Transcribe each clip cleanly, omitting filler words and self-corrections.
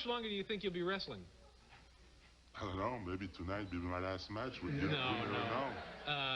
much longer do you think you'll be wrestling? I don't know. Maybe tonight be my last match. We never know.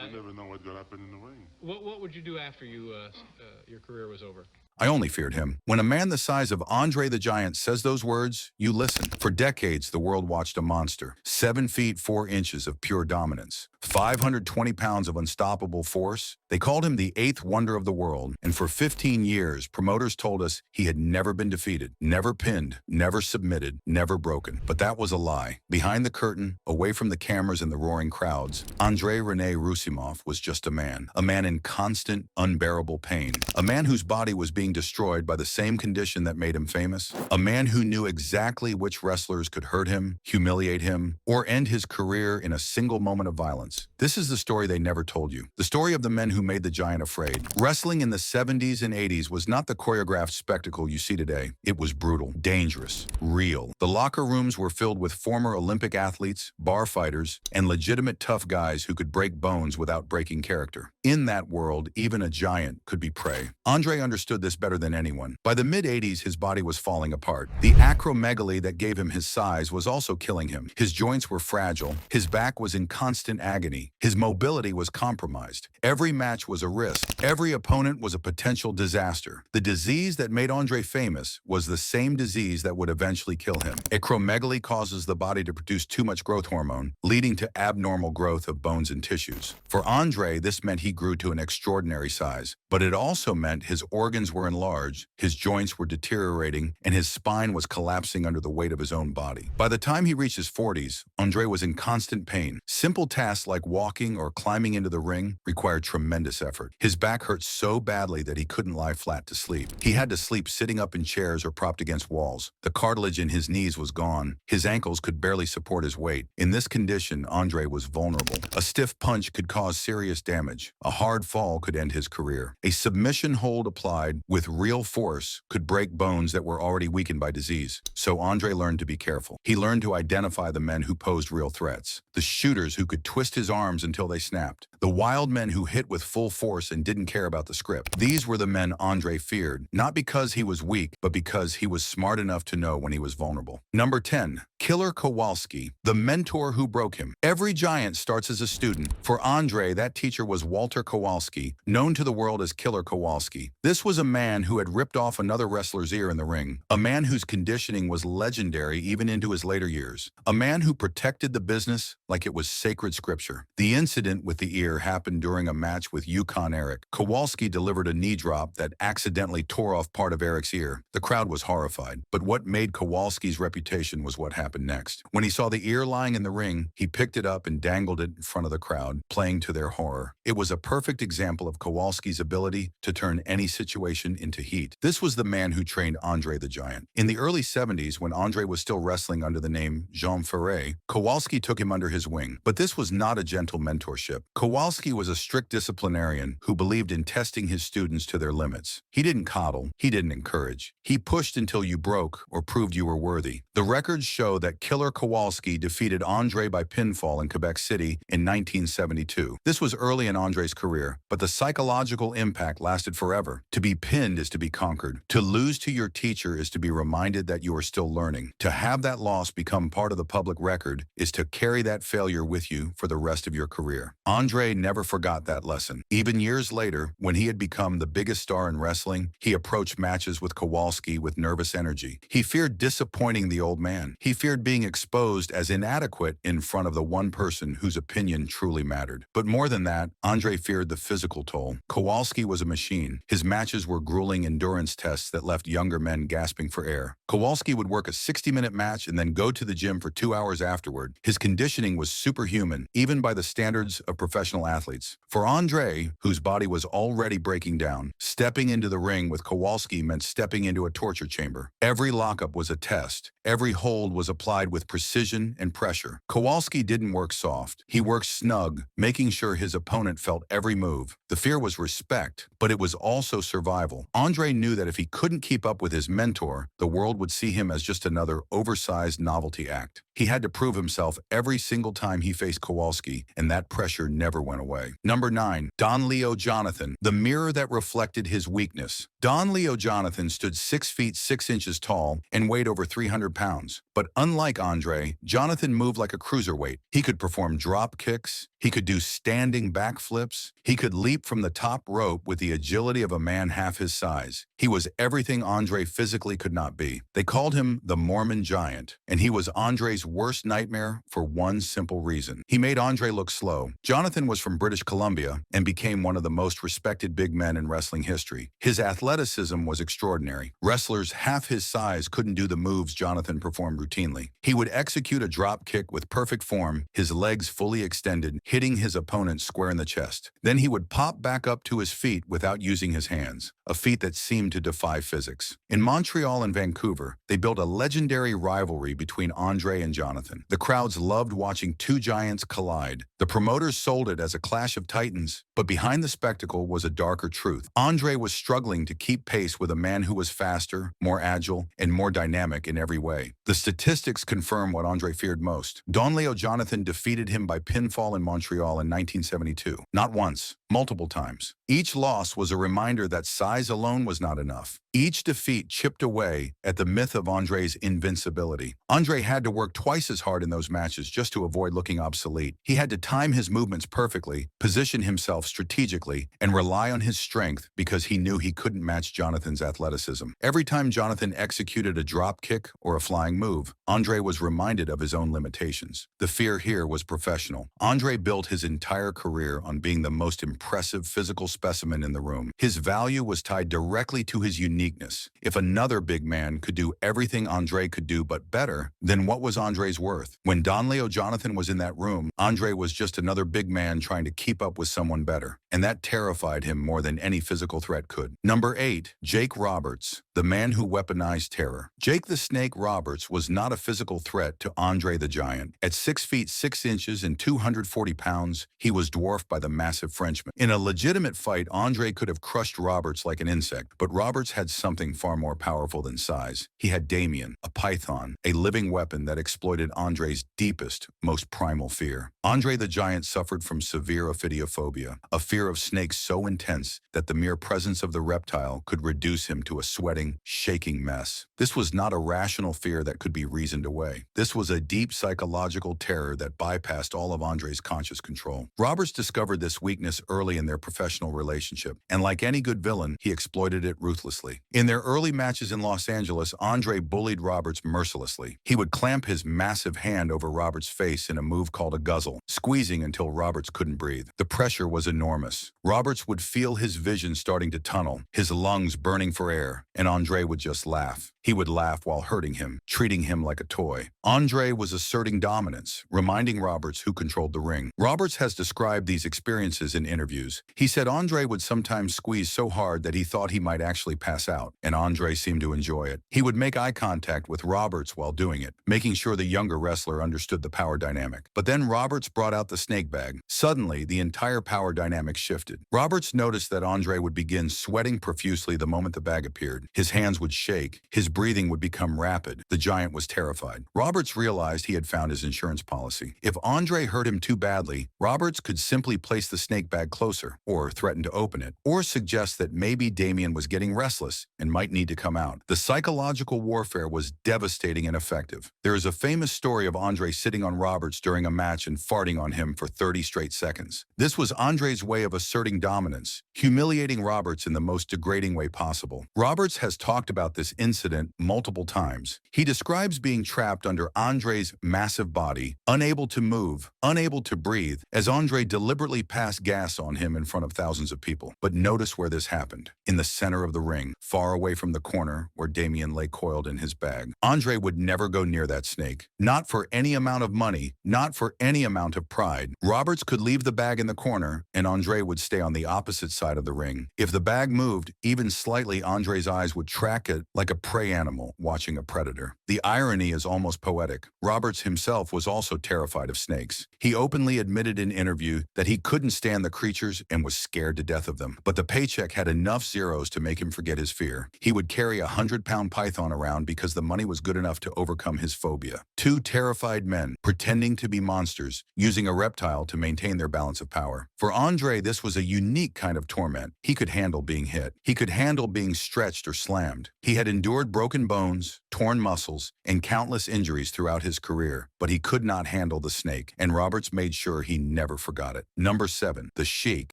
We never know what's gonna happen in the ring. What would you do after your career was over? I only feared him. When a man the size of André the Giant says those words, you listen. For decades, the world watched a monster. 7 feet 4 inches of pure dominance. 520 pounds of unstoppable force. They called him the 8th wonder of the world. And for 15 years, promoters told us he had never been defeated, never pinned, never submitted, never broken. But that was a lie. Behind the curtain, away from the cameras and the roaring crowds, André René Roussimoff was just a man in constant, unbearable pain. A man whose body was being destroyed by the same condition that made him famous. A man who knew exactly which wrestlers could hurt him, humiliate him, or end his career in a single moment of violence. This is the story they never told you. The story of the men who made the Giant afraid. Wrestling in the 70s and 80s was not the choreographed spectacle you see today. It was brutal, dangerous, real. The locker rooms were filled with former Olympic athletes, bar fighters, and legitimate tough guys who could break bones without breaking character. In that world, even a giant could be prey. André understood this better than anyone. By the mid-80s, his body was falling apart. The acromegaly that gave him his size was also killing him. His joints were fragile. His back was in constant agony. His mobility was compromised. Every match was a risk. Every opponent was a potential disaster. The disease that made André famous was the same disease that would eventually kill him. Acromegaly causes the body to produce too much growth hormone, leading to abnormal growth of bones and tissues. For André, this meant he grew to an extraordinary size, but it also meant his organs were enlarged, his joints were deteriorating, and his spine was collapsing under the weight of his own body. By the time he reached his 40s, André was in constant pain. Simple tasks like walking or climbing into the ring required tremendous effort. His back hurt so badly that he couldn't lie flat to sleep. He had to sleep sitting up in chairs or propped against walls. The cartilage in his knees was gone. His ankles could barely support his weight. In this condition, André was vulnerable. A stiff punch could cause serious damage. A hard fall could end his career. A submission hold applied with real force could break bones that were already weakened by disease. So André learned to be careful. He learned to identify the men who posed real threats. The shooters who could twist his arms until they snapped. The wild men who hit with full force and didn't care about the script. These were the men André feared, not because he was weak, but because he was smart enough to know when he was vulnerable. Number 10. Killer Kowalski, the mentor who broke him. Every giant starts as a student. For André, that teacher was Walter Kowalski, known to the world as Killer Kowalski. This was a man who had ripped off another wrestler's ear in the ring, a man whose conditioning was legendary even into his later years, a man who protected the business like it was sacred scripture. The incident with the ear happened during a match with Yukon Eric. Kowalski delivered a knee drop that accidentally tore off part of Eric's ear. The crowd was horrified, but what made Kowalski's reputation was what happened next. When he saw the ear lying in the ring, he picked it up and dangled it in front of the crowd, playing to their horror. It was a perfect example of Kowalski's ability to turn any situation into heat. This was the man who trained André the Giant. In the early 70s, when André was still wrestling under the name Jean Ferret, Kowalski took him under his wing. But this was not a gentle mentorship. Kowalski was a strict disciplinarian who believed in testing his students to their limits. He didn't coddle. He didn't encourage. He pushed until you broke or proved you were worthy. The records show that Killer Kowalski defeated André by pinfall in Quebec City in 1972. This was early in André's career, but the psychological impact lasted forever. To be pinned is to be conquered. To lose to your teacher is to be reminded that you are still learning. To have that loss become part of the public record is to carry that failure with you for the rest of your career. André never forgot that lesson. Even years later, when he had become the biggest star in wrestling, he approached matches with Kowalski with nervous energy. He feared disappointing the old man. He feared being exposed as inadequate in front of the one person whose opinion truly mattered. But more than that, André feared the physical toll. Kowalski was a machine. His matches were grueling endurance tests that left younger men gasping for air. Kowalski would work a 60-minute match and then go to the gym for 2 hours afterward. His conditioning was superhuman, even by the standards of professional athletes. For André, whose body was already breaking down, stepping into the ring with Kowalski meant stepping into a torture chamber. Every lockup was a test. Every hold was applied with precision and pressure. Kowalski didn't work soft. He worked snug, making sure his opponent felt every move. The fear was respect, but it was also survival. level. André knew that if he couldn't keep up with his mentor, the world would see him as just another oversized novelty act. He had to prove himself every single time he faced Kowalski, and that pressure never went away. Number 9. Don Leo Jonathan, the mirror that reflected his weakness. Don Leo Jonathan stood 6 feet 6 inches tall and weighed over 300 pounds. But unlike André, Jonathan moved like a cruiserweight. He could perform drop kicks, he could do standing backflips, he could leap from the top rope with the agility of a man half his size. He was everything André physically could not be. They called him the Mormon Giant, and he was André's worst nightmare for one simple reason. He made André look slow. Jonathan was from British Columbia and became one of the most respected big men in wrestling history. His athleticism was extraordinary. Wrestlers half his size couldn't do the moves Jonathan performed routinely. He would execute a drop kick with perfect form, his legs fully extended, hitting his opponent square in the chest. Then he would pop back up to his feet without using his hands, a feat that seemed to defy physics. In Montreal and Vancouver, they built a legendary rivalry between André and Jonathan. The crowds loved watching two giants collide. The promoters sold it as a clash of titans, but behind the spectacle was a darker truth. André was struggling to keep pace with a man who was faster, more agile, and more dynamic in every way. The statistics confirm what André feared most. Don Leo Jonathan defeated him by pinfall in Montreal in 1972. Not once, multiple times. Each loss was a reminder that size alone was not enough. Each defeat chipped away at the myth of André's invincibility. André had to work twice as hard in those matches just to avoid looking obsolete. He had to time his movements perfectly, position himself strategically, and rely on his strength because he knew he couldn't match Jonathan's athleticism. Every time Jonathan executed a drop kick or a flying move, André was reminded of his own limitations. The fear here was professional. André built his entire career on being the most impressive physical specimen in the room. His value was tied directly to his uniqueness. If another big man could do everything André could do but better, then what was André's worth? When Don Leo Jonathan was in that room, André was just another big man trying to keep up with someone better, and that terrified him more than any physical threat could. Number 8. Jake Roberts, the man who weaponized terror. Jake the Snake Roberts was not a physical threat to André the Giant. At 6 feet 6 inches and 240 pounds, he was dwarfed by the massive Frenchman. In a legitimate fight, André could have crushed Roberts like an insect, but Roberts had something far more powerful than size. He had Damien, a python, a living weapon that exploited André's deepest, most primal fear. André the Giant suffered from severe ophidiophobia, a fear of snakes so intense that the mere presence of the reptile could reduce him to a sweating, shaking mess. This was not a rational fear that could be reasoned away. This was a deep psychological terror that bypassed all of André's conscious control. Roberts discovered this weakness early in their professional relationship, and like any good villain, he exploited it ruthlessly. In their early matches in Los Angeles, André bullied Roberts mercilessly. He would clamp his massive hand over Roberts' face in a move called a guzzle, squeezing until Roberts couldn't breathe. The pressure was enormous. Roberts would feel his vision starting to tunnel, his lungs burning for air, and André would just laugh. He would laugh while hurting him, treating him like a toy. André was asserting dominance, reminding Roberts who controlled the ring. Roberts has described these experiences in interviews. He said André would sometimes squeeze so hard that he thought he might actually pass out, and André seemed to enjoy it. He would make eye contact with Roberts while doing it, making sure the younger wrestler understood the power dynamic. But then Roberts brought out the snake bag. Suddenly, the entire power dynamic shifted. Roberts noticed that André would begin sweating profusely the moment the bag appeared. His hands would shake. His breathing would become rapid. The Giant was terrified. Roberts realized he had found his insurance policy. If André hurt him too badly, Roberts could simply place the snake bag closer, or threaten to open it, or suggest that maybe Damien was getting restless and might need to come out. The psychological warfare was devastating and effective. There is a famous story of André sitting on Roberts during a match and farting on him for 30 straight seconds. This was André's way of asserting dominance, humiliating Roberts in the most degrading way possible. Roberts has talked about this incident multiple times. He describes being trapped under André's massive body, unable to move, unable to breathe, as André deliberately passed gas on him in front of thousands of people. But notice where this happened. In the center of the ring, far away from the corner where Damien lay coiled in his bag. André would never go near that snake. Not for any amount of money, not for any amount of pride. Roberts could leave the bag in the corner, and André would stay on the opposite side of the ring. If the bag moved, even slightly, André's eyes would track it like a prey prey animal watching a predator. The irony is almost poetic. Roberts himself was also terrified of snakes. He openly admitted in interview that he couldn't stand the creatures and was scared to death of them. But the paycheck had enough zeros to make him forget his fear. He would carry a 100-pound python around because the money was good enough to overcome his phobia. Two terrified men, pretending to be monsters, using a reptile to maintain their balance of power. For André, this was a unique kind of torment. He could handle being hit. He could handle being stretched or slammed. He had endured broken bones, torn muscles, and countless injuries throughout his career, but he could not handle the snake, and Roberts made sure he never forgot it. Number 7, the Sheik,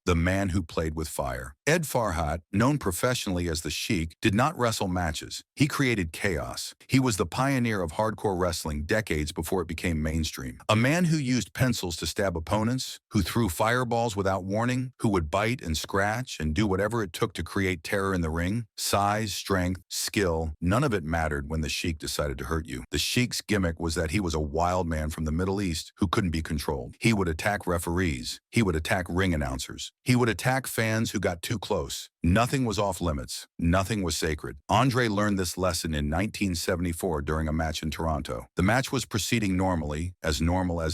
the man who played with fire. Ed Farhat, known professionally as the Sheik, did not wrestle matches. He created chaos. He was the pioneer of hardcore wrestling decades before it became mainstream. A man who used pencils to stab opponents, who threw fireballs without warning, who would bite and scratch and do whatever it took to create terror in the ring. Size, strength, skill, none of it mattered when the Sheik decided to hurt you. The Sheik's gimmick was that he was a wild man from the Middle East who couldn't be controlled. He would attack referees. He would attack ring announcers. He would attack fans who got too close. Nothing was off limits. Nothing was sacred. André learned this lesson in 1974 during a match in Toronto. The match was proceeding normally as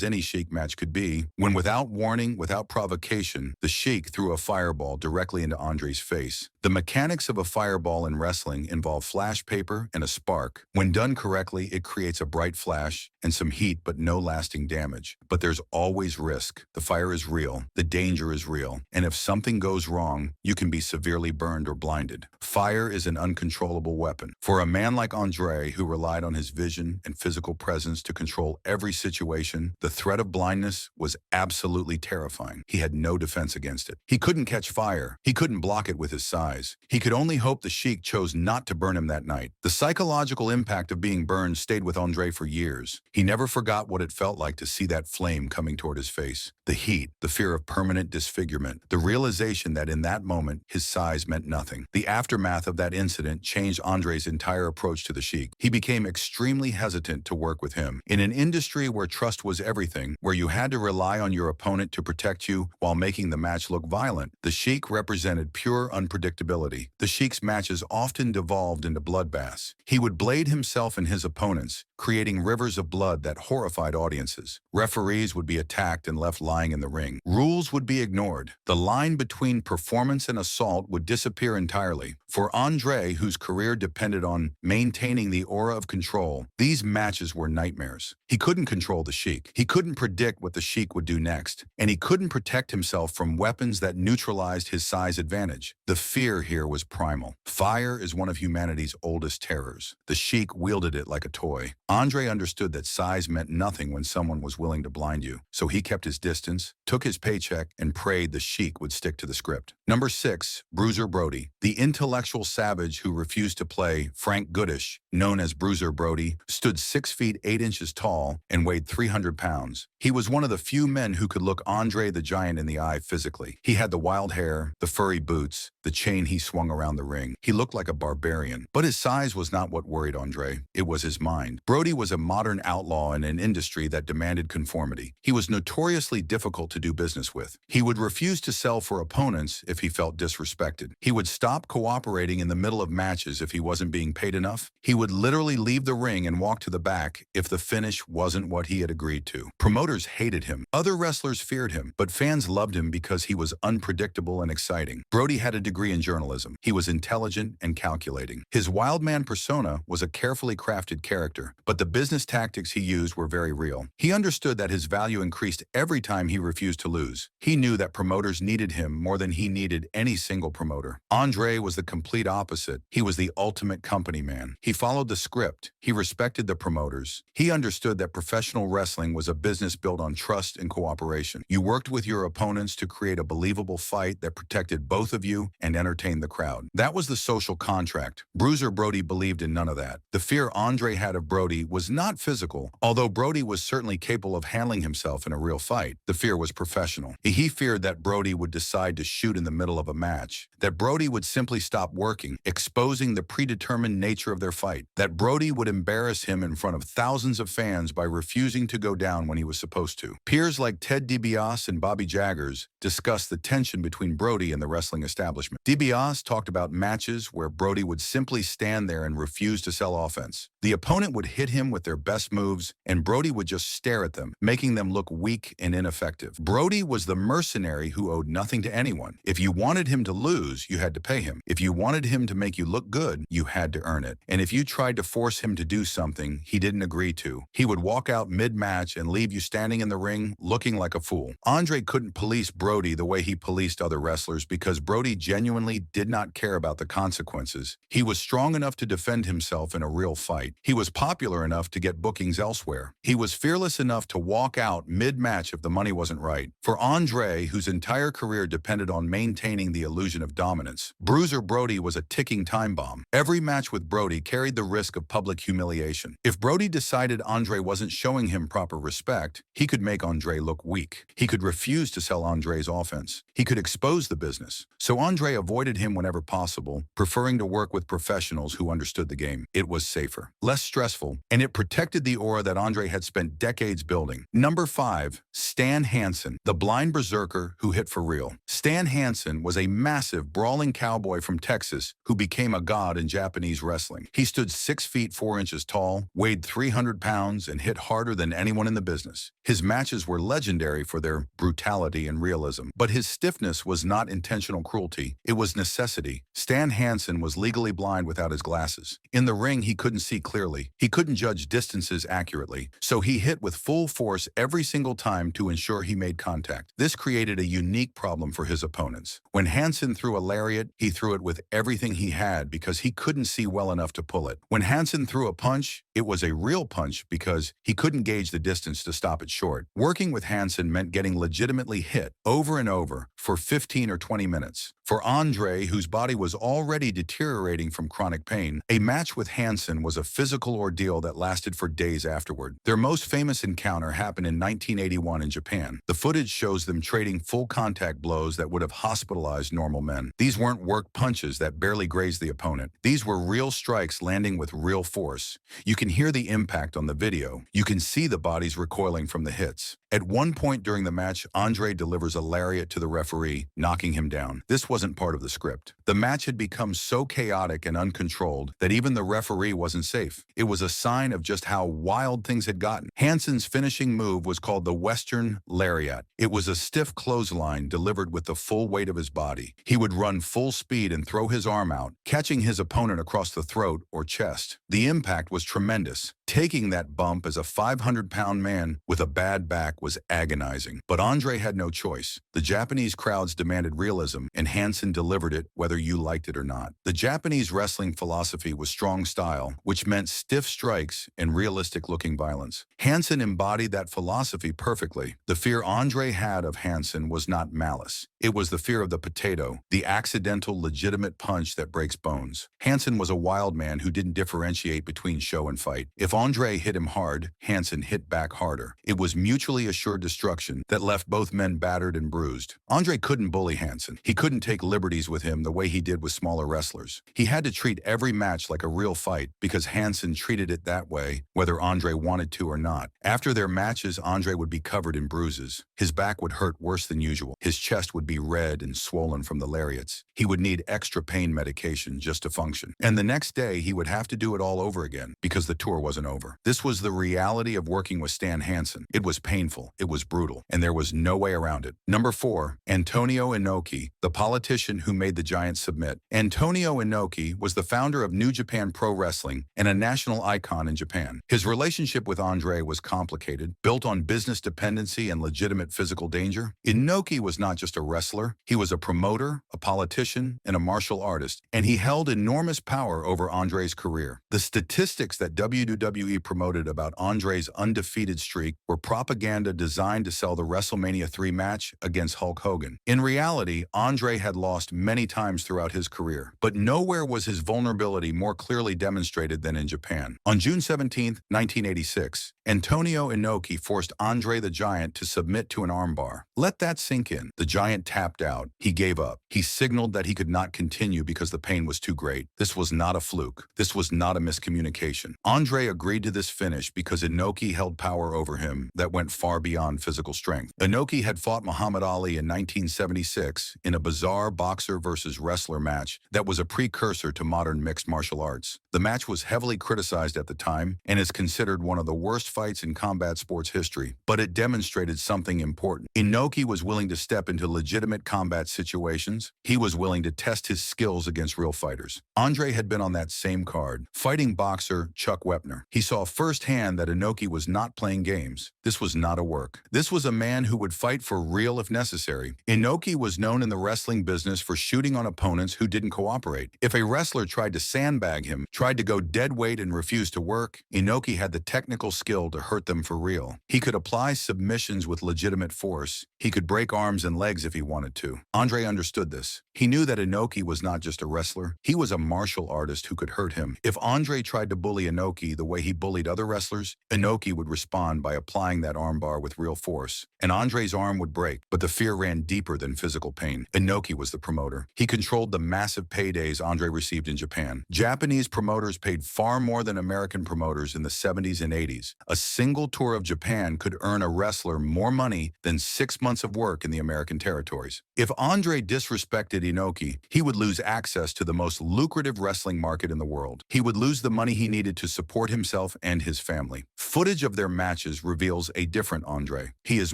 any Sheik match could be, when without warning, without provocation, the Sheik threw a fireball directly into André's face. The mechanics of a fireball in wrestling involve flash paper and a spark. When done correctly, it creates a bright flash and some heat but no lasting damage. But there's always risk. The fire is real. The danger is real. And if something goes wrong, you can be severely burned or blinded. Fire is an uncontrollable weapon. For a man like André, who relied on his vision and physical presence to control every situation, the threat of blindness was absolutely terrifying. He had no defense against it. He couldn't catch fire. He couldn't block it with his size. He could only hope the Sheik chose not to burn him that night. The psychological impact of being burned stayed with André for years. He never forgot what it felt like to see that flame coming toward his face. The heat, the fear of permanent disfigurement, the realization that in that moment, his size meant nothing. The aftermath of that incident changed André's entire approach to the Sheik. He became extremely hesitant to work with him. In an industry where trust was everything, where you had to rely on your opponent to protect you while making the match look violent, the Sheik represented pure unpredictability. The Sheik's matches often devolved into bloodbaths. He would blade himself and his opponents, creating rivers of blood that horrified audiences. Referees would be attacked and left lying in the ring. Rules would be ignored. The line between performance and assault would disappear entirely. For André, whose career depended on maintaining the aura of control, these matches were nightmares. He couldn't control the Sheik. He couldn't predict what the Sheik would do next. And he couldn't protect himself from weapons that neutralized his size advantage. The fear here was primal. Fire is one of humanity's oldest terrors. The Sheik wielded it like a toy. André understood that size meant nothing when someone was willing to blind you. So he kept his distance, took his paycheck, and prayed the Sheik would stick to the script. Number 6, Bruiser Brody. The intellectual savage who refused to play Frank Goodish, known as Bruiser Brody, stood 6 feet 8 inches tall and weighed 300 pounds. He was one of the few men who could look André the Giant in the eye physically. He had the wild hair, the furry boots, the chain he swung around the ring. He looked like a barbarian. But his size was not what worried André. It was his mind. Brody was a modern outlaw in an industry that demanded conformity. He was notoriously difficult to do business with. He would refuse to sell for opponents if he felt disrespected. He would stop cooperating in the middle of matches if he wasn't being paid enough. He would literally leave the ring and walk to the back if the finish wasn't what he had agreed to. Promoters hated him. Other wrestlers feared him, but fans loved him because he was unpredictable and exciting. Brody had a degree in journalism. He was intelligent and calculating. His wild man persona was a carefully crafted character, but the business tactics he used were very real. He understood that his value increased every time he refused to lose. He knew that promoters needed him more than he needed any single promoter. André was the complete opposite. He was the ultimate company man. He followed the script. He respected the promoters. He understood that professional wrestling was a business built on trust and cooperation. You worked with your opponents to create a believable fight that protected both of you and entertained the crowd. That was the social contract. Bruiser Brody believed in none of that. The fear André had of Brody was not physical, although Brody was certainly capable of handling himself in a real fight. The fear was professional. He feared that Brody would decide to shoot in the middle of a match, that Brody would simply stop working, exposing the predetermined nature of their fight, that Brody would embarrass him in front of thousands of fans by refusing to go down when he was supposed to. Peers like Ted DiBiase and Bobby Jaggers discussed the tension between Brody and the wrestling establishment. DiBiase DiBiase talked about matches where Brody would simply stand there and refuse to sell offense. The opponent would hit him with their best moves, and Brody would just stare at them, making them look weak and ineffective. Brody was the mercenary who owed nothing to anyone. If you wanted him to lose, you had to pay him. If you wanted him to make you look good, you had to earn it. And if you tried to force him to do something he didn't agree to, he would walk out mid-match and leave you standing in the ring looking like a fool. Andre couldn't police Brody the way he policed other wrestlers because Brody genuinely did not care about the consequences. He was strong enough to defend himself in a real fight. He was popular enough to get bookings elsewhere. He was fearless enough to walk out mid-match if the money wasn't right. For Andre, whose entire career depended on maintaining the illusion of dominance, Bruiser Brody was a ticking time bomb. Every match with Brody carried the risk of public humiliation. If Brody decided Andre wasn't showing him proper respect, he could make Andre look weak. He could refuse to sell Andre's offense. He could expose the business. So Andre avoided him whenever possible, preferring to work with professionals who understood the game. It was safer, less stressful, and it protected the aura that Andre had spent decades building. Number 5, Stan Hansen, the blind berserker who hit for real. Stan Hansen was a massive, brawling cowboy from Texas who became a god in Japanese wrestling. He stood 6 feet 4 inches tall, weighed 300 pounds, and hit harder than anyone in the business. His matches were legendary for their brutality and realism, but his stiffness was not intentional cruelty. It was necessity. Stan Hansen was legally blind without his glasses. In the ring, he couldn't see clearly. He couldn't judge distances accurately, so he hit with full force every single time to ensure he made contact. This created a unique problem for his opponents. When Hansen threw a lariat, he threw it with everything he had because he couldn't see well enough to pull it. When Hansen threw a punch, it was a real punch because he couldn't gauge the distance to stop it short. Working with Hansen meant getting legitimately hit over and over for 15 or 20 minutes. For Andre, whose body was already deteriorating from chronic pain, a match with Hansen was a physical ordeal that lasted for days afterward. Their most famous encounter happened in 1981 in Japan. The footage shows them trading full contact blows that would have hospitalized normal men. These weren't worked punches that barely grazed the opponent. These were real strikes landing with real force. You can hear the impact on the video. You can see the bodies recoiling from the hits. At one point during the match, Andre delivers a lariat to the referee, knocking him down. This wasn't part of the script. The match had become so chaotic and uncontrolled that even the referee wasn't safe. It was a sign of just how wild things had gotten. Hansen's finishing move was called the Western Lariat. It was a stiff clothesline delivered with the full weight of his body. He would run full speed and throw his arm out, catching his opponent across the throat or chest. The impact was tremendous. Taking that bump as a 500-pound man with a bad back was agonizing. But Andre had no choice. The Japanese crowds demanded realism, and Hansen delivered it whether you liked it or not. The Japanese wrestling philosophy was strong style, which meant stiff strikes and realistic-looking violence. Hansen embodied that philosophy perfectly. The fear Andre had of Hansen was not malice. It was the fear of the potato, the accidental, legitimate punch that breaks bones. Hansen was a wild man who didn't differentiate between show and fight. If Andre hit him hard, Hansen hit back harder. It was mutually assured destruction that left both men battered and bruised. Andre couldn't bully Hansen. He couldn't take liberties with him the way he did with smaller wrestlers. He had to treat every match like a real fight because Hansen treated it that way, whether Andre wanted to or not. After their matches, Andre would be covered in bruises. His back would hurt worse than usual. His chest would be red and swollen from the lariats. He would need extra pain medication just to function. And the next day, he would have to do it all over again because the tour wasn't over. This was the reality of working with Stan Hansen. It was painful, it was brutal, and there was no way around it. Number 4, Antonio Inoki, the politician who made the Giant submit. Antonio Inoki was the founder of New Japan Pro Wrestling and a national icon in Japan. His relationship with Andre was complicated, built on business dependency and legitimate physical danger. Inoki was not just a wrestler, he was a promoter, a politician, and a martial artist, and he held enormous power over Andre's career. The statistics that WWE promoted about Andre's undefeated streak were propaganda designed to sell the WrestleMania 3 match against Hulk Hogan. In reality, Andre had lost many times throughout his career, but nowhere was his vulnerability more clearly demonstrated than in Japan. On June 17, 1986, Antonio Inoki forced André the Giant to submit to an armbar. Let that sink in. The Giant tapped out. He gave up. He signaled that he could not continue because the pain was too great. This was not a fluke. This was not a miscommunication. André agreed agreed to this finish because Inoki held power over him that went far beyond physical strength. Inoki had fought Muhammad Ali in 1976 in a bizarre boxer versus wrestler match that was a precursor to modern mixed martial arts. The match was heavily criticized at the time and is considered one of the worst fights in combat sports history, but it demonstrated something important. Inoki was willing to step into legitimate combat situations. He was willing to test his skills against real fighters. André had been on that same card, fighting boxer Chuck Wepner. He saw firsthand that Inoki was not playing games. This was not a work. This was a man who would fight for real if necessary. Inoki was known in the wrestling business for shooting on opponents who didn't cooperate. If a wrestler tried to sandbag him, tried to go dead weight and refused to work, Inoki had the technical skill to hurt them for real. He could apply submissions with legitimate force. He could break arms and legs if he wanted to. André understood this. He knew that Inoki was not just a wrestler. He was a martial artist who could hurt him. If André tried to bully Inoki the way he bullied other wrestlers, Inoki would respond by applying that armbar with real force. And André's arm would break, but the fear ran deeper than physical pain. Inoki was the promoter. He controlled the massive paydays André received in Japan. Japanese promoters paid far more than American promoters in the 70s and 80s. A single tour of Japan could earn a wrestler more money than 6 months of work in the American territories. If André disrespected Inoki, he would lose access to the most lucrative wrestling market in the world. He would lose the money he needed to support himself and his family. Footage of their matches reveals a different André. He is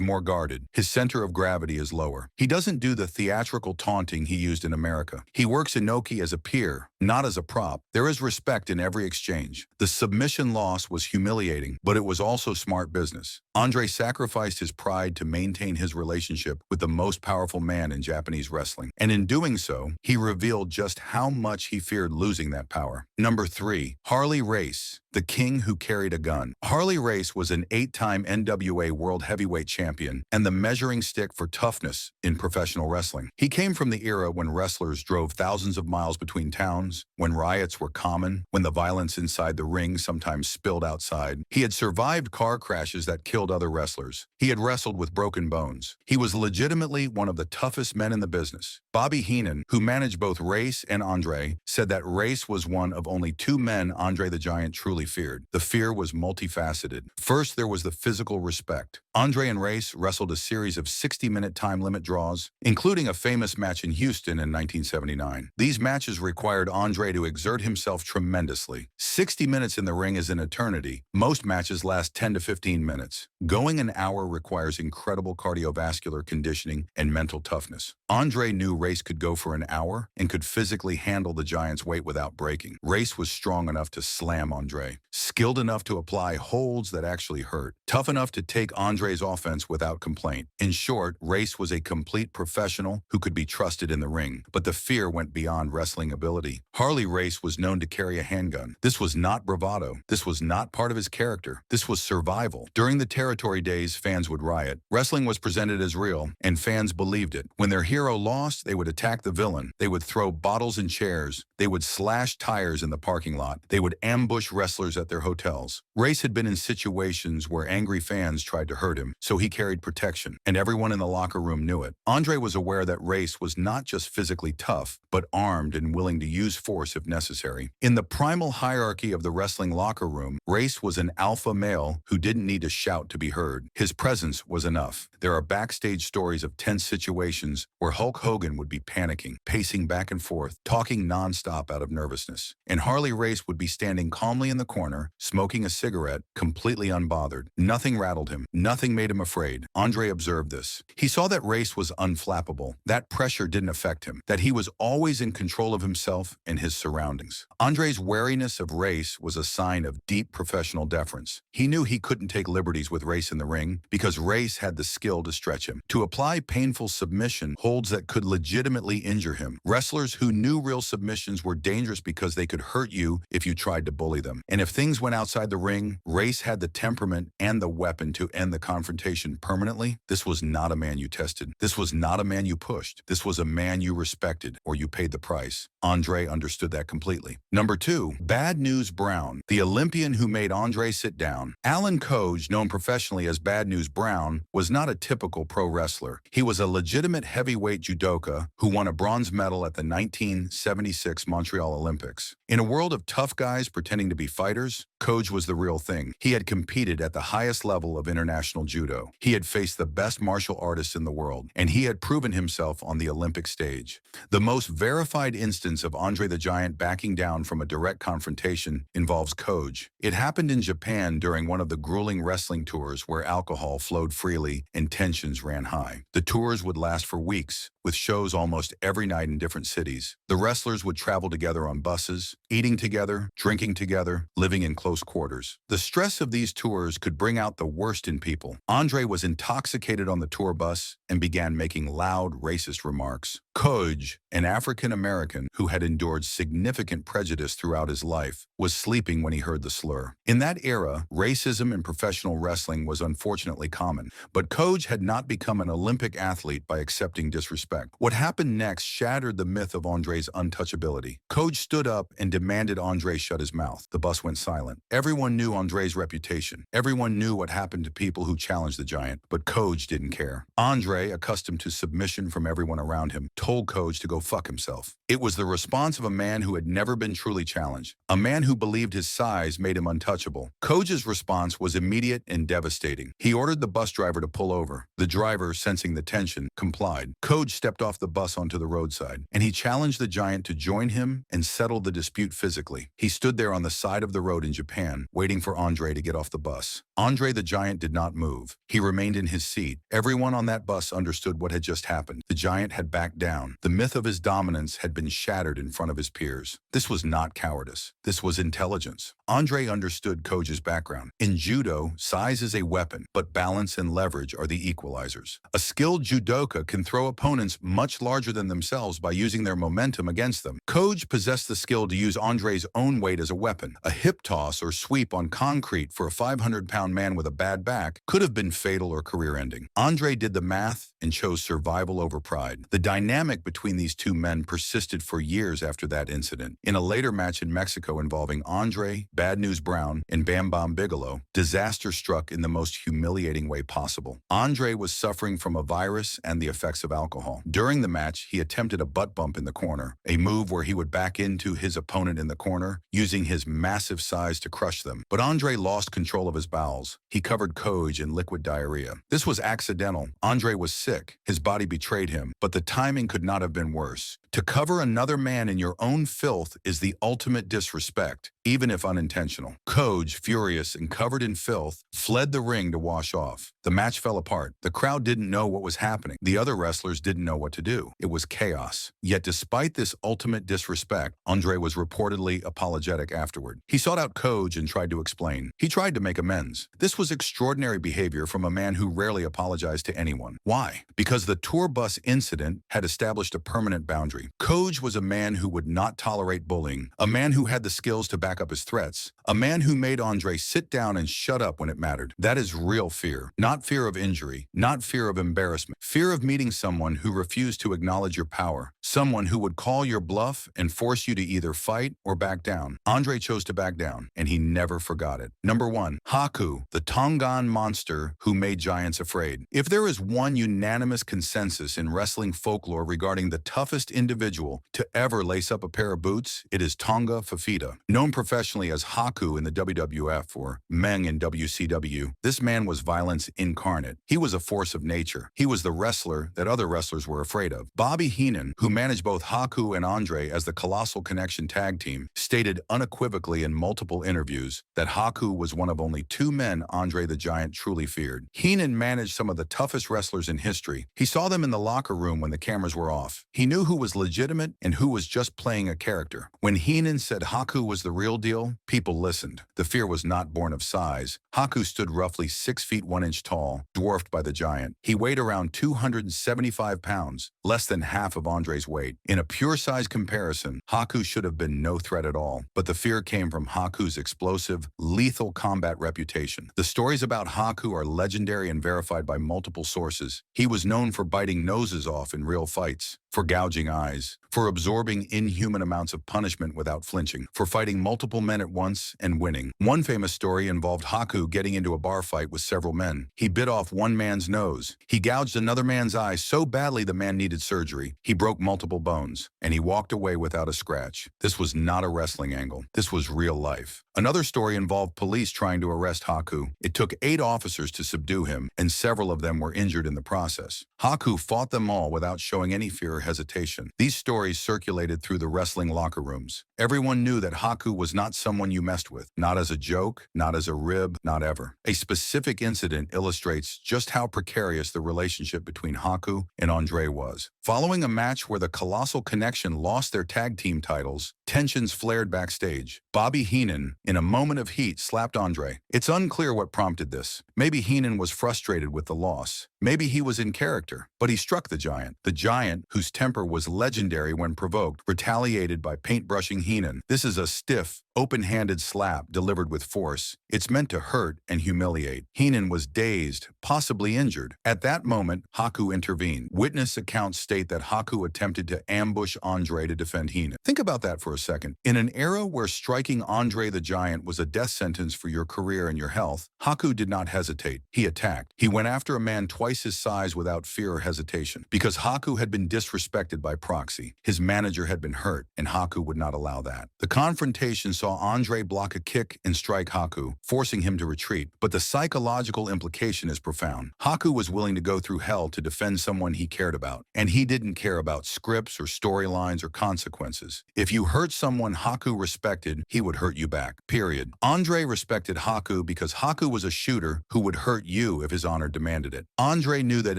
more guarded. His center of gravity is lower. He doesn't do the theatrical taunting he used in America. He works Inoki as a peer, not as a prop. There is respect in every exchange. The submission loss was humiliating, but it was also smart business. André sacrificed his pride to maintain his relationship with the most powerful man in Japanese wrestling. And in doing so, he revealed just how much he feared losing that power. Number 3, Harley Race, the king who carried a gun. Harley Race was an 8-time NWA World Heavyweight Champion and the measuring stick for toughness in professional wrestling. He came from the era when wrestlers drove thousands of miles between towns, when riots were common, when the violence inside the ring sometimes spilled outside. He had survived car crashes that killed other wrestlers. He had wrestled with broken bones. He was legitimately one of the toughest men in the business. Bobby Heenan, who managed both Race and André, said that Race was one of only 2 men André the Giant truly feared. The fear was multifaceted. First, there was the physical respect. André and Race wrestled a series of 60-minute time limit draws, including a famous match in Houston in 1979. These matches required André to exert himself tremendously. 60 minutes in the ring is an eternity. Most matches last 10 to 15 minutes. Going an hour requires incredible cardiovascular conditioning and mental toughness. André knew Race could go for an hour and could physically handle the Giant's weight without breaking. Race was strong enough to slam André, skilled enough to apply holds that actually hurt, tough enough to take André's offense without complaint. In short, Race was a complete professional who could be trusted in the ring, but the fear went beyond wrestling ability. Harley Race was known to carry a handgun. This was not bravado. This was not part of his character. This was survival. During the territory days, fans would riot. Wrestling was presented as real, and fans believed it. When their hero lost, they would attack the villain. They would throw bottles and chairs. They would slash tires in the parking lot. They would ambush wrestlers at their hotels. Race had been in situations where angry fans tried to hurt him, so he carried protection, and everyone in the locker room knew it. André was aware that Race was not just physically tough, but armed and willing to use force if necessary. In the primal hierarchy of the wrestling locker room, Race was an alpha male who didn't need to shout to be heard. His presence was enough. There are backstage stories of tense situations where Hulk Hogan would be panicking, pacing back and forth, talking nonstop out of nervousness. And Harley Race would be standing calmly in the corner, smoking a cigarette, completely unbothered. Nothing rattled him. Nothing made him afraid. André observed this. He saw that Race was unflappable. That pressure didn't affect him. That he was always in control of himself and his surroundings. André's wariness of Race was a sign of deep professional deference. He knew he couldn't take liberties with Race in the ring because Race had the skill to stretch him, to apply painful submission holds that could legitimately injure him. Wrestlers who knew real submissions were dangerous because they could hurt you if you tried to bully them. And if things went outside the ring, Race had the temperament and the weapon to end the confrontation permanently. This was not a man you tested. This was not a man you pushed. This was a man you respected, or you paid the price. André understood that completely. Number 2, Bad News Brown, the Olympian who made André sit down. Alan Coge, known professionally as Bad News Brown, was not a typical pro wrestler. He was a legitimate heavyweight judoka who won a bronze medal at the 1976 Montreal Olympics. In a world of tough guys pretending to be fighters, Koj was the real thing. He had competed at the highest level of international judo. He had faced the best martial artists in the world, and he had proven himself on the Olympic stage. The most verified instance of André the Giant backing down from a direct confrontation involves Koj. It happened in Japan during one of the grueling wrestling tours where alcohol flowed freely and tensions ran high. The tours would last for weeks, with shows almost every night in different cities. The wrestlers would travel together on buses, eating together, drinking together, living in close quarters. The stress of these tours could bring out the worst in people. André was intoxicated on the tour bus and began making loud, racist remarks. Koj, an African-American who had endured significant prejudice throughout his life, was sleeping when he heard the slur. In that era, racism in professional wrestling was unfortunately common, but Koj had not become an Olympic athlete by accepting disrespect. What happened next shattered the myth of André's untouchability. Koj stood up and demanded André shut his mouth. The bus went silent. Everyone knew André's reputation. Everyone knew what happened to people who challenged the Giant, but Koj didn't care. André, accustomed to submission from everyone around him, told Koj to go fuck himself. It was the response of a man who had never been truly challenged, a man who believed his size made him untouchable. Koj's response was immediate and devastating. He ordered the bus driver to pull over. The driver, sensing the tension, complied. Koj stepped off the bus onto the roadside, and he challenged the Giant to join him and settle the dispute physically. He stood there on the side of the road in Japan, waiting for André to get off the bus. André the Giant did not move. He remained in his seat. Everyone on that bus understood what had just happened. The Giant had backed down. The myth of his dominance had been shattered in front of his peers. This was not cowardice. This was intelligence. André understood Koj's background. In judo, size is a weapon, but balance and leverage are the equalizers. A skilled judoka can throw opponents much larger than themselves by using their momentum against them. Koj possessed the skill to use André's own weight as a weapon. A hip toss or sweep on concrete for a 500-pound man with a bad back could have been fatal or career-ending. André did the math and chose survival over pride. The dynamic between these two men persisted for years after that incident. In a later match in Mexico involving André, Bad News Brown, and Bam Bam Bigelow, disaster struck in the most humiliating way possible. André was suffering from a virus and the effects of alcohol. During the match, he attempted a butt bump in the corner, a move where he would back into his opponent in the corner, using his massive size to crush them. But André lost control of his bowels. He covered Koj in liquid diarrhea. This was accidental. André was sick. His body betrayed him, but the timing could not have been worse. To cover another man in your own filth is the ultimate disrespect, even if unintentional. Koj, furious and covered in filth, fled the ring to wash off. The match fell apart. The crowd didn't know what was happening. The other wrestlers didn't know what to do. It was chaos. Yet despite this ultimate disrespect, André was reportedly apologetic afterward. He sought out Koj and tried to explain. He tried to make amends. This was extraordinary behavior from a man who rarely apologized to anyone. Why? Because the tour bus incident had established a permanent boundary. Koj was a man who would not tolerate bullying, a man who had the skills to back up his threats, a man who made André sit down and shut up when it mattered. That is real fear. Not fear of injury, not fear of embarrassment. Fear of meeting someone who refused to acknowledge your power, someone who would call your bluff and force you to either fight or back down. André chose to back down, and he never forgot it. Number 1. Haku, the Tongan monster who made giants afraid. If there is one unanimous consensus in wrestling folklore regarding the toughest individual to ever lace up a pair of boots, it is Tonga Fafita. Known professionally as Haku in the WWF or Meng in WCW, this man was violence incarnate. He was a force of nature. He was the wrestler that other wrestlers were afraid of. Bobby Heenan, who managed both Haku and André as the Colossal Connection tag team, stated unequivocally in multiple interviews that Haku was one of only 2 men André the Giant truly feared. Heenan managed some of the toughest wrestlers in history. He saw them in the locker room when the cameras were off. He knew who was legitimate and who was just playing a character. When Heenan said Haku was the real deal, people listened. The fear was not born of size. Haku stood roughly 6 feet 1 inch tall, dwarfed by the Giant. He weighed around 275 pounds, less than half of André's weight. In a pure size comparison, Haku should have been no threat at all, but the fear came from Haku's explosive, lethal combat reputation. The stories about Haku are legendary and verified by multiple sources. He was known for biting noses off in real fights. for gouging eyes, for absorbing inhuman amounts of punishment without flinching, for fighting multiple men at once and winning. One famous story involved Haku getting into a bar fight with several men. He bit off one man's nose. He gouged another man's eye so badly the man needed surgery. He broke multiple bones, and he walked away without a scratch. This was not a wrestling angle. This was real life. Another story involved police trying to arrest Haku. It took 8 officers to subdue him, and several of them were injured in the process. Haku fought them all without showing any fear or hesitation. These stories circulated through the wrestling locker rooms. Everyone knew that Haku was not someone you messed with. Not as a joke, not as a rib, not ever. A specific incident illustrates just how precarious the relationship between Haku and André was. Following a match where the Colossal Connection lost their tag team titles, tensions flared backstage. Bobby Heenan, in a moment of heat, slapped André. It's unclear what prompted this. Maybe Heenan was frustrated with the loss. Maybe he was in character, but he struck the Giant. The Giant, whose temper was legendary when provoked, retaliated by paintbrushing Heenan. This is a stiff, open-handed slap delivered with force. It's meant to hurt and humiliate. Heenan was dazed, possibly injured. At that moment, Haku intervened. Witness accounts state that Haku attempted to ambush André to defend Heenan. Think about that for a second. In an era where striking André the Giant was a death sentence for your career and your health, Haku did not hesitate. He attacked. He went after a man twice his size without fear or hesitation. Because Haku had been disrespected by proxy. His manager had been hurt, and Haku would not allow that. The confrontation saw André block a kick and strike Haku, forcing him to retreat. But the psychological implication is profound. Haku was willing to go through hell to defend someone he cared about, and he didn't care about scripts or storylines or consequences. If you hurt someone Haku respected, he would hurt you back, period. André respected Haku because Haku was a shooter who would hurt you if his honor demanded it. André knew that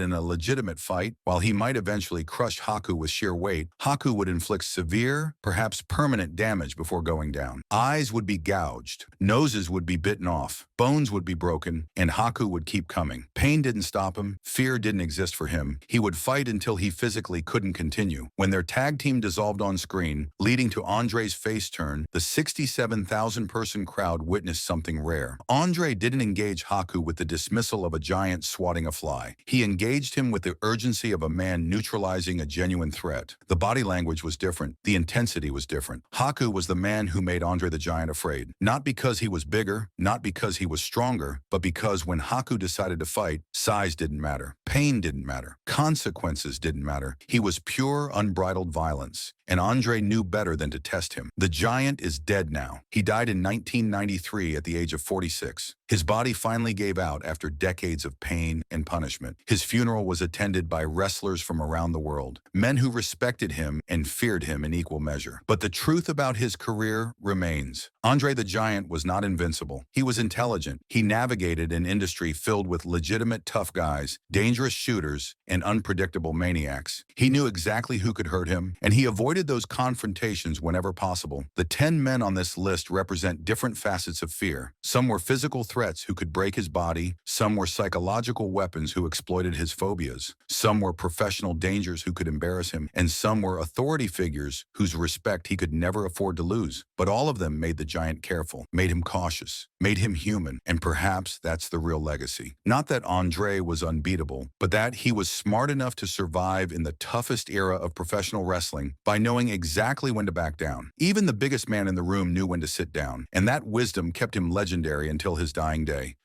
in a legitimate fight, while he might eventually crush Haku with sheer weight, Haku would inflict severe, perhaps permanent damage before going down. Eyes would be gouged, noses would be bitten off, bones would be broken, and Haku would keep coming. Pain didn't stop him, fear didn't exist for him. He would fight until he physically couldn't continue. When their tag team dissolved on screen, leading to André's face turn, the 67,000-person crowd witnessed something rare. André didn't engage Haku with the dismissal of a giant swatting a fly. He engaged him with the urgency of a man neutralizing a genuine threat. The body language was different. The intensity was different. Haku was the man who made André the Giant afraid. Not because he was bigger, not because he was stronger, but because when Haku decided to fight, size didn't matter. Pain didn't matter. Consequences didn't matter. He was pure, unbridled violence. And André knew better than to test him. The Giant is dead now. He died in 1993 at the age of 46. His body finally gave out after decades of pain and punishment. His funeral was attended by wrestlers from around the world, men who respected him and feared him in equal measure. But the truth about his career remains. André the Giant was not invincible. He was intelligent. He navigated an industry filled with legitimate tough guys, dangerous shooters, and unpredictable maniacs. He knew exactly who could hurt him, and he avoided those confrontations whenever possible. The 10 men on this list represent different facets of fear. Some were physical threats who could break his body. Some were psychological weapons who exploited his phobias. Some were professional dangers who could embarrass him. And some were authority figures whose respect he could never afford to lose. But all of them made the Giant careful, made him cautious, made him human. And perhaps that's the real legacy. Not that André was unbeatable, but that he was smart enough to survive in the toughest era of professional wrestling by knowing exactly when to back down. Even the biggest man in the room knew when to sit down, and that wisdom kept him legendary until his dying day.